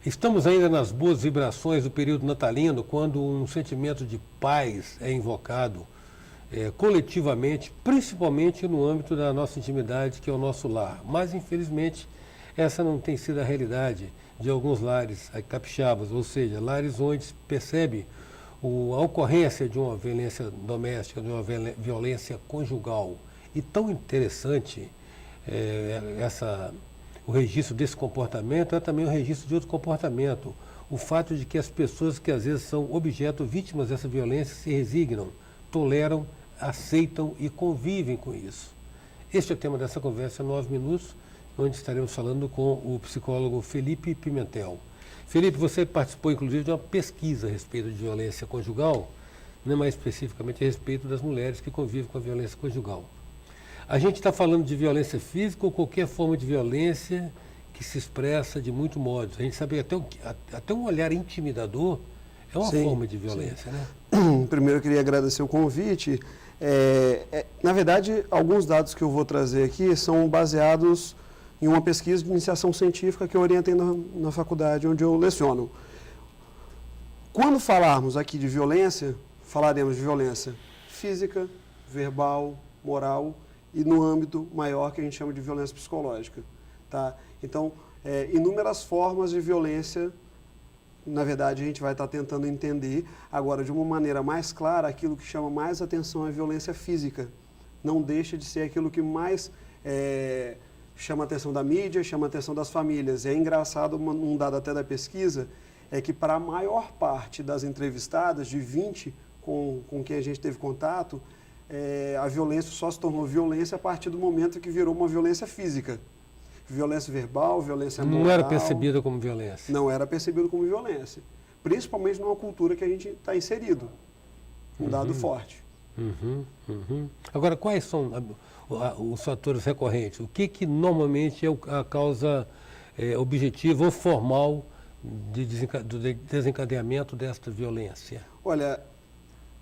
Estamos ainda nas boas vibrações do período natalino, quando um sentimento de paz é invocado coletivamente, principalmente no âmbito da nossa intimidade, que é o nosso lar. Mas, infelizmente, essa não tem sido a realidade de alguns lares capixabas, ou seja, lares onde se percebe a ocorrência de uma violência doméstica, de uma violência conjugal. E tão interessante o registro desse comportamento é também o registro de outro comportamento. O fato de que as pessoas que às vezes são objeto, vítimas dessa violência, se resignam, toleram, aceitam e convivem com isso. Este é o tema dessa conversa 9 minutos, onde estaremos falando com o psicólogo Felipe Pimentel. Felipe, você participou inclusive de uma pesquisa a respeito de violência conjugal, mais especificamente a respeito das mulheres que convivem com a violência conjugal. A gente está falando de violência física ou qualquer forma de violência que se expressa de muitos modos. A gente sabe que até um olhar intimidador é uma forma de violência, né? Primeiro eu queria agradecer o convite. Na verdade, alguns dados que eu vou trazer aqui são baseados em uma pesquisa de iniciação científica que eu orientei na faculdade onde eu leciono. Quando falarmos aqui de violência, falaremos de violência física, verbal, moral e no âmbito maior que a gente chama de violência psicológica. Tá? Então, inúmeras formas de violência, na verdade, a gente vai estar tentando entender. Agora, de uma maneira mais clara, aquilo que chama mais atenção é a violência física. Não deixa de ser aquilo que mais chama a atenção da mídia, chama a atenção das famílias. É engraçado, um dado até da pesquisa, é que para a maior parte das entrevistadas, de 20 com quem a gente teve contato, a violência só se tornou violência a partir do momento que virou uma violência física. Violência verbal, violência moral. Não era percebida como violência. Não era percebido como violência. Principalmente numa cultura que a gente está inserido. Um dado forte. Agora, quais são os fatores recorrentes? O que normalmente é a causa objetiva ou formal do desencadeamento desta violência? Olha,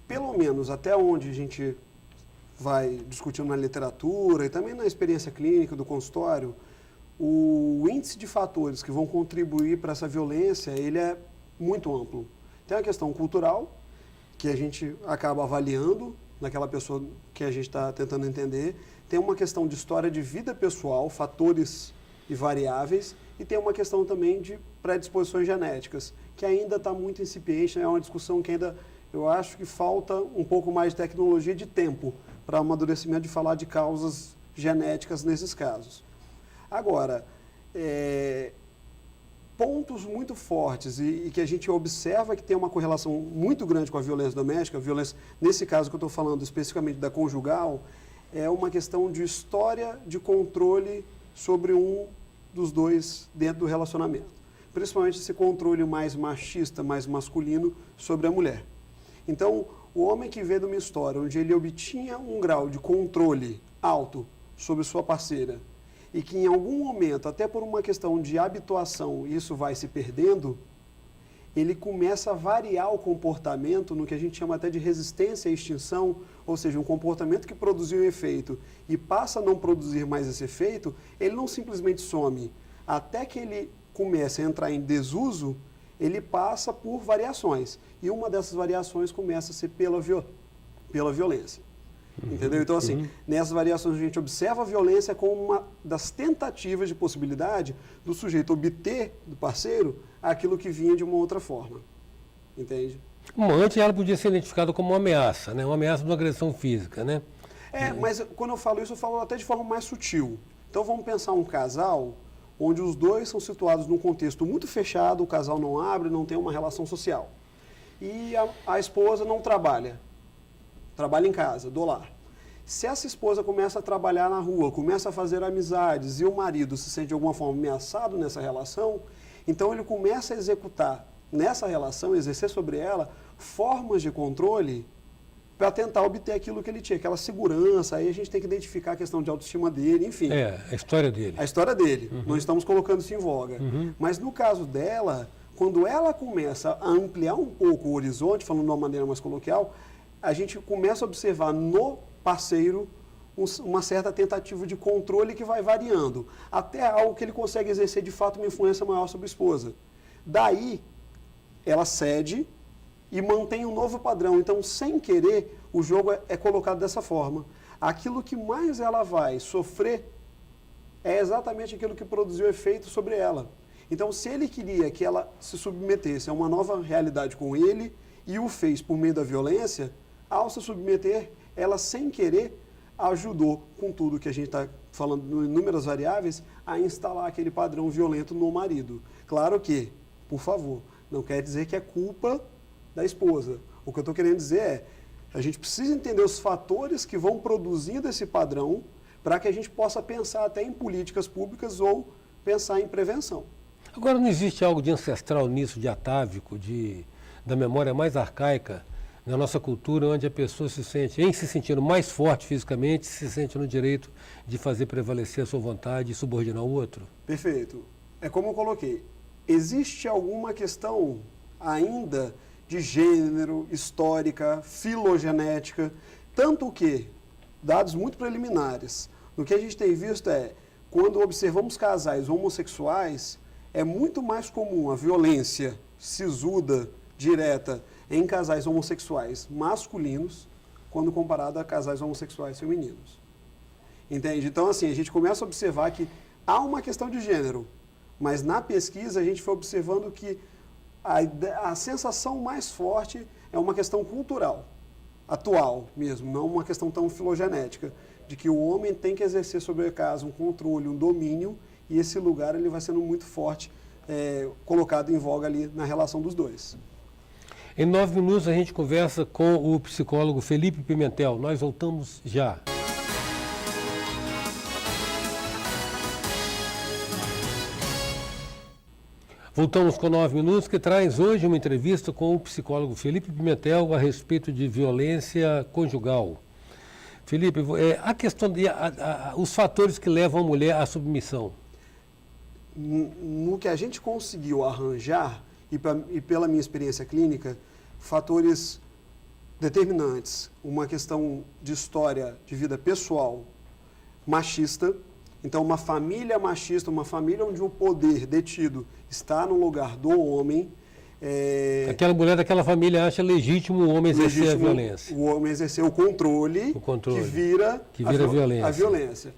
pelo menos até onde a gente vai discutindo na literatura e também na experiência clínica do consultório, o índice de fatores que vão contribuir para essa violência, ele é muito amplo. Tem a questão cultural, que a gente acaba avaliando naquela pessoa que a gente está tentando entender. Tem uma questão de história de vida pessoal, fatores e variáveis, e tem uma questão também de predisposições genéticas, que ainda está muito incipiente, é uma discussão que ainda, eu acho que falta um pouco mais de tecnologia e de tempo para amadurecimento de falar de causas genéticas nesses casos. Agora, pontos muito fortes e que a gente observa que tem uma correlação muito grande com a violência doméstica, a violência, nesse caso que eu estou falando especificamente da conjugal, é uma questão de história de controle sobre um dos dois dentro do relacionamento. Principalmente esse controle mais machista, mais masculino sobre a mulher. Então, o homem que vê de uma história onde ele obtinha um grau de controle alto sobre sua parceira e que em algum momento, até por uma questão de habituação, isso vai se perdendo, ele começa a variar o comportamento no que a gente chama até de resistência à extinção, ou seja, um comportamento que produziu um efeito e passa a não produzir mais esse efeito, ele não simplesmente some. Até que ele comece a entrar em desuso, ele passa por variações. E uma dessas variações começa a ser pela violência. Entendeu? Então, assim, nessas variações a gente observa a violência como uma das tentativas de possibilidade do sujeito obter do parceiro aquilo que vinha de uma outra forma. Entende? Bom, antes ela podia ser identificada como uma ameaça, né? Uma ameaça de uma agressão física, né? Mas quando eu falo isso, eu falo até de forma mais sutil. Então, vamos pensar um casal onde os dois são situados num contexto muito fechado, o casal não abre, não tem uma relação social. E a esposa não trabalha em casa, do lar. Se essa esposa começa a trabalhar na rua, começa a fazer amizades e o marido se sente de alguma forma ameaçado nessa relação, então ele começa a executar nessa relação, exercer sobre ela formas de controle para tentar obter aquilo que ele tinha, aquela segurança. Aí a gente tem que identificar a questão de autoestima dele, enfim. A história dele. A história dele. Não estamos colocando isso em voga. Mas no caso dela, quando ela começa a ampliar um pouco o horizonte, falando de uma maneira mais coloquial, a gente começa a observar no parceiro uma certa tentativa de controle que vai variando, até algo que ele consegue exercer de fato uma influência maior sobre a esposa. Daí, ela cede e mantém um novo padrão. Então, sem querer, o jogo é colocado dessa forma. Aquilo que mais ela vai sofrer é exatamente aquilo que produziu efeito sobre ela. Então, se ele queria que ela se submetesse a uma nova realidade com ele e o fez por meio da violência, ao se submeter, ela, sem querer, ajudou, com tudo que a gente está falando, em inúmeras variáveis, a instalar aquele padrão violento no marido. Claro que, por favor, não quer dizer que é culpa da esposa. O que eu estou querendo dizer é, a gente precisa entender os fatores que vão produzindo esse padrão para que a gente possa pensar até em políticas públicas ou pensar em prevenção. Agora, não existe algo de ancestral nisso, de atávico, da memória mais arcaica na nossa cultura, onde a pessoa se sentindo mais forte fisicamente, se sente no direito de fazer prevalecer a sua vontade e subordinar o outro? Perfeito. É como eu coloquei, existe alguma questão ainda de gênero, histórica, filogenética, tanto que, dados muito preliminares, o que a gente tem visto é, quando observamos casais homossexuais, é muito mais comum a violência sisuda, direta, em casais homossexuais masculinos, quando comparado a casais homossexuais femininos. Entende? Então, assim, a gente começa a observar que há uma questão de gênero, mas na pesquisa a gente foi observando que a sensação mais forte é uma questão cultural, atual mesmo, não uma questão tão filogenética, de que o homem tem que exercer sobre a casa um controle, um domínio, e esse lugar ele vai sendo muito forte, colocado em voga ali na relação dos dois. Em 9 minutos a gente conversa com o psicólogo Felipe Pimentel. Nós voltamos já. Voltamos com 9 minutos, que traz hoje uma entrevista com o psicólogo Felipe Pimentel a respeito de violência conjugal. Felipe, a questão os fatores que levam a mulher à submissão. No que a gente conseguiu arranjar, e pela minha experiência clínica, fatores determinantes, uma questão de história de vida pessoal machista, então uma família machista, uma família onde o poder detido está no lugar do homem. Aquela mulher daquela família acha legítimo o homem exercer a violência. O homem exercer o controle que vira a violência.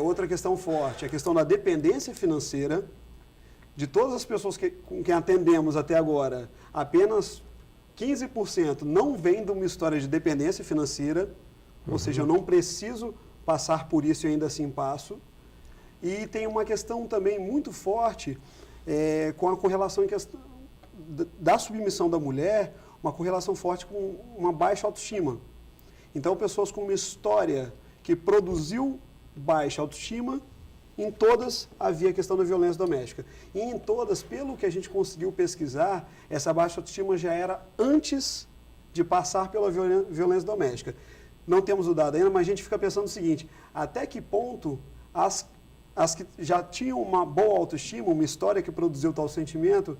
Outra questão forte, a questão da dependência financeira. De todas as pessoas com quem atendemos até agora, apenas 15% não vem de uma história de dependência financeira, ou seja, eu não preciso passar por isso e ainda assim passo. E tem uma questão também muito forte com a correlação da submissão da mulher, uma correlação forte com uma baixa autoestima. Então, pessoas com uma história que produziu baixa autoestima, em todas havia a questão da violência doméstica. E em todas, pelo que a gente conseguiu pesquisar, essa baixa autoestima já era antes de passar pela violência doméstica. Não temos o dado ainda, mas a gente fica pensando o seguinte, até que ponto as que já tinham uma boa autoestima, uma história que produziu tal sentimento,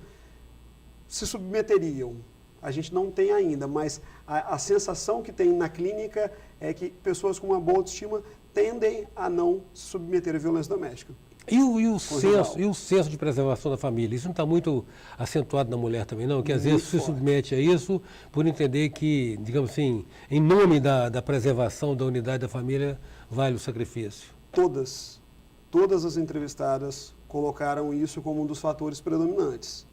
se submeteriam? A gente não tem ainda, mas a sensação que tem na clínica é que pessoas com uma boa autoestima tendem a não se submeter à violência doméstica. E o senso de preservação da família? Isso não está muito acentuado na mulher também, não? Que às vezes se submete a isso por entender que, digamos assim, em nome da preservação da unidade da família, vale o sacrifício. Todas as entrevistadas colocaram isso como um dos fatores predominantes.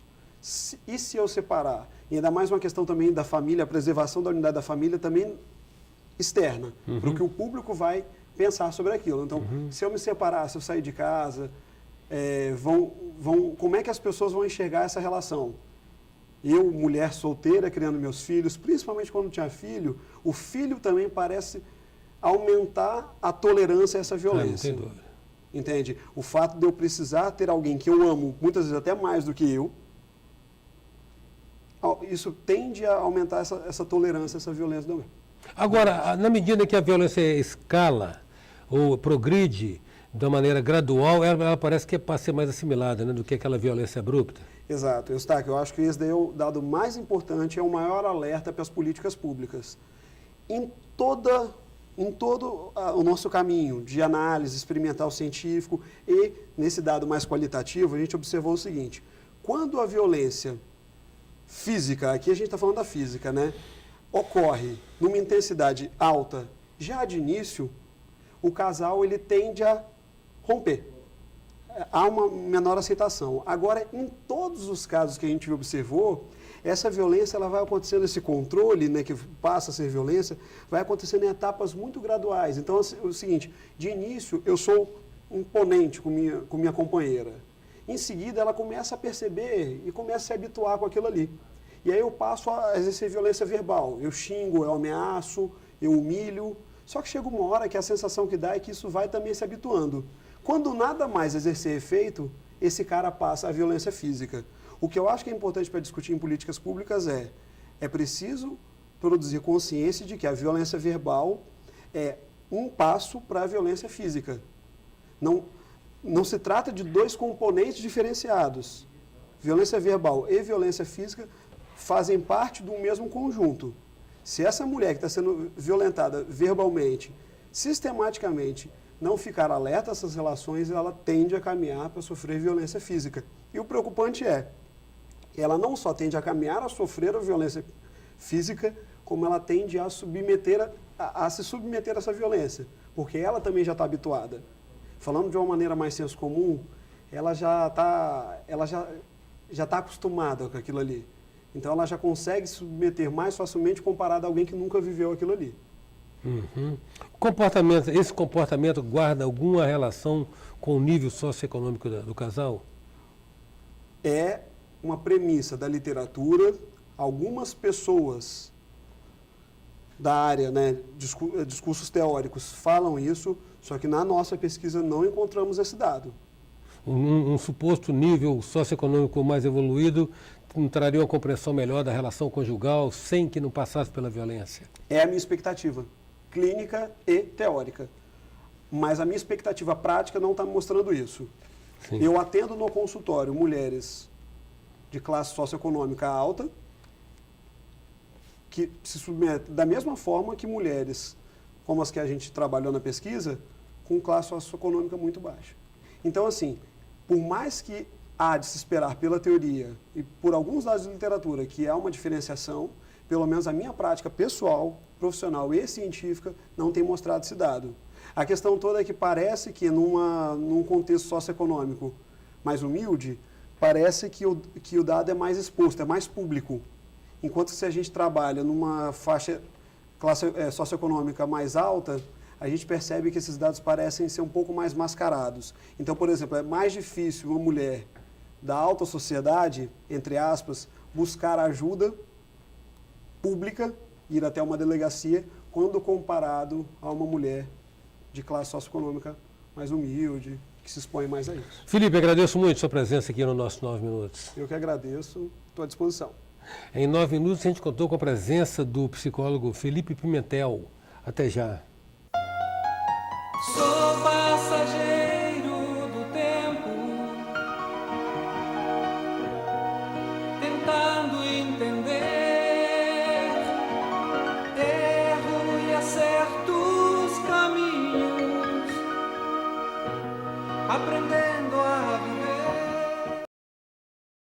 E se eu separar, e ainda mais uma questão também da família, a preservação da unidade da família também externa, para o que o público vai pensar sobre aquilo. Então, se eu me separar, se eu sair de casa, como é que as pessoas vão enxergar essa relação? Eu, mulher solteira, criando meus filhos, principalmente quando tinha filho, o filho também parece aumentar a tolerância a essa violência. Não tem dúvida. Entende? O fato de eu precisar ter alguém que eu amo, muitas vezes até mais do que eu, isso tende a aumentar essa tolerância, essa violência doméstica. Agora, na medida que a violência escala ou progride de uma maneira gradual, ela parece que é para ser mais assimilada, né, do que aquela violência abrupta. Exato. Eustáquio, eu acho que esse daí é o dado mais importante, é o maior alerta para as políticas públicas. Em todo o nosso caminho de análise experimental científico e nesse dado mais qualitativo, a gente observou o seguinte: Quando a violência física, aqui a gente está falando da física, né, ocorre numa intensidade alta, já de início, o casal ele tende a romper. Há uma menor aceitação. Agora, em todos os casos que a gente observou, essa violência ela vai acontecendo, esse controle, né, que passa a ser violência, vai acontecendo em etapas muito graduais. Então, é o seguinte, de início, eu sou imponente com minha companheira. Em seguida, ela começa a perceber e começa a se habituar com aquilo ali. E aí eu passo a exercer violência verbal. Eu xingo, eu ameaço, eu humilho. Só que chega uma hora que a sensação que dá é que isso vai também se habituando. Quando nada mais exercer efeito, esse cara passa à violência física. O que eu acho que é importante para discutir em políticas públicas é preciso produzir consciência de que a violência verbal é um passo para a violência física. Não se trata de dois componentes diferenciados. Violência verbal e violência física fazem parte do mesmo conjunto. Se essa mulher que está sendo violentada verbalmente, sistematicamente, não ficar alerta a essas relações, ela tende a caminhar para sofrer violência física. E o preocupante é, ela não só tende a caminhar a sofrer a violência física, como ela tende a se submeter a essa violência, porque ela também já está habituada. Falando de uma maneira mais senso comum, ela já está acostumada com aquilo ali. Então ela já consegue se submeter mais facilmente comparado a alguém que nunca viveu aquilo ali. Uhum. Esse comportamento guarda alguma relação com o nível socioeconômico do casal? É uma premissa da literatura. Algumas pessoas da área, né, discursos teóricos, falam isso, só que na nossa pesquisa não encontramos esse dado. Um suposto nível socioeconômico mais evoluído traria uma compreensão melhor da relação conjugal sem que não passasse pela violência? É a minha expectativa, clínica e teórica. Mas a minha expectativa prática não está mostrando isso. Sim. Eu atendo no consultório mulheres de classe socioeconômica alta, que se submetem da mesma forma que mulheres, como as que a gente trabalhou na pesquisa, com classe socioeconômica muito baixa. Então, assim, por mais que há de se esperar pela teoria e por alguns dados de literatura que há uma diferenciação, pelo menos a minha prática pessoal, profissional e científica não tem mostrado esse dado. A questão toda é que parece que num contexto socioeconômico mais humilde, parece que o dado é mais exposto, é mais público. Enquanto que se a gente trabalha numa faixa classe socioeconômica mais alta, a gente percebe que esses dados parecem ser um pouco mais mascarados. Então, por exemplo, é mais difícil uma mulher da alta sociedade, entre aspas, buscar ajuda pública, ir até uma delegacia, quando comparado a uma mulher de classe socioeconômica mais humilde, que se expõe mais a isso. Felipe, agradeço muito a sua presença aqui no nosso 9 Minutos. Eu que agradeço, estou à disposição. Em 9 minutos a gente contou com a presença do psicólogo Felipe Pimentel. Até já. Sou passageiro do tempo, tentando entender erro e acertos caminhos, aprender